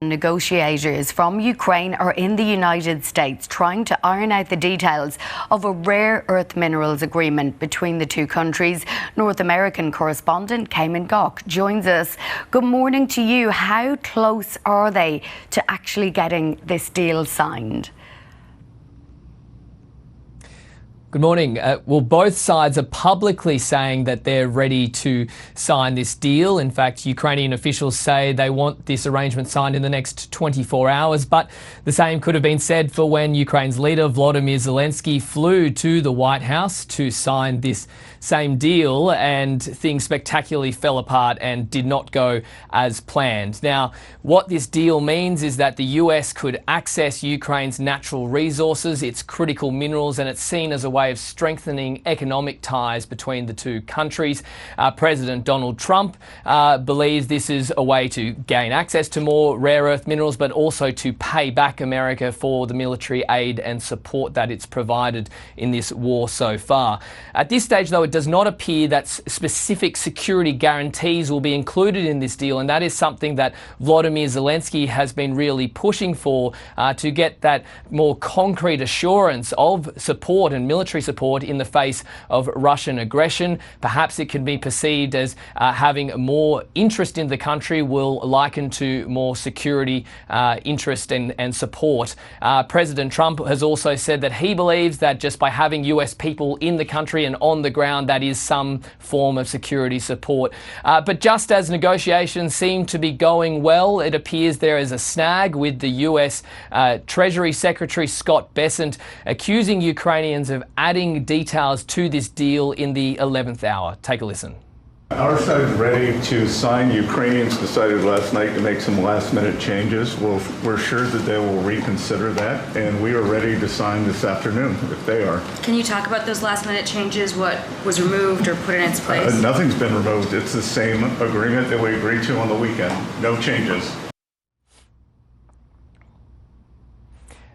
Negotiators from Ukraine are in the United States trying to iron out the details of a rare earth minerals agreement between the two countries. North American correspondent Cayman Gok joins us. Good morning to you. How close are they to actually getting this deal signed? Good morning. Well, both sides are publicly saying that they're ready to sign this deal. In fact, Ukrainian officials say they want this arrangement signed in the next 24 hours. But the same could have been said for when Ukraine's leader, Volodymyr Zelenskyy, flew to the White House to sign this same deal, and things spectacularly fell apart and did not go as planned. Now, what this deal means is that the US could access Ukraine's natural resources, its critical minerals, and it's seen as a way of strengthening economic ties between the two countries. President Donald Trump believes this is a way to gain access to more rare earth minerals, but also to pay back America for the military aid and support that it's provided in this war so far. At this stage, though, it does not appear that specific security guarantees will be included in this deal, and that is something that Volodymyr Zelenskyy has been really pushing for, to get that more concrete assurance of support and military support in the face of Russian aggression. Perhaps it can be perceived as having more interest in the country will liken to more security interest and support. President Trump has also said that he believes that just by having US people in the country and on the ground, that is some form of security support. But just as negotiations seem to be going well, it appears there is a snag with the US Treasury Secretary Scott Bessent accusing Ukrainians of adding details to this deal in the 11th hour. Take a listen. Our side is ready to sign. Ukrainians decided last night to make some last-minute changes. We're sure that they will reconsider that, and we are ready to sign this afternoon if they are. Can you talk about those last-minute changes? What was removed or put in its place? Nothing's been removed. It's the same agreement that we agreed to on the weekend. No changes.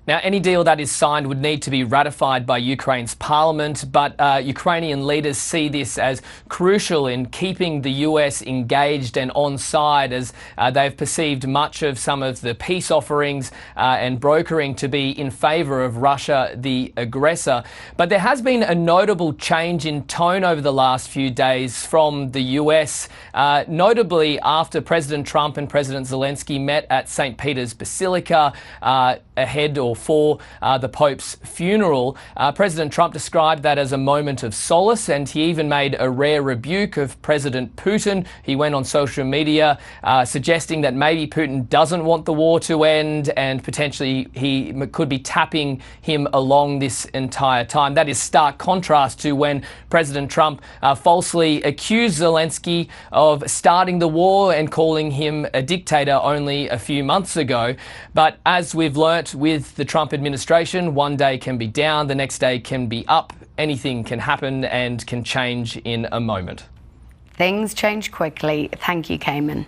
Now, any deal that is signed would need to be ratified by Ukraine's parliament, but Ukrainian leaders see this as crucial in keeping the US engaged and on side, as they've perceived much of some of the peace offerings and brokering to be in favour of Russia, the aggressor. But there has been a notable change in tone over the last few days from the US, notably after President Trump and President Zelenskyy met at St. Peter's Basilica ahead or for the Pope's funeral. President Trump described that as a moment of solace, and he even made a rare rebuke of President Putin. He went on social media suggesting that maybe Putin doesn't want the war to end, and potentially he could be tapping him along this entire time. That is stark contrast to when President Trump falsely accused Zelenskyy of starting the war and calling him a dictator only a few months ago. But as we've learnt with the Trump administration, one day can be down, the next day can be up. Anything can happen and can change in a moment. Things change quickly. Thank you, Cayman.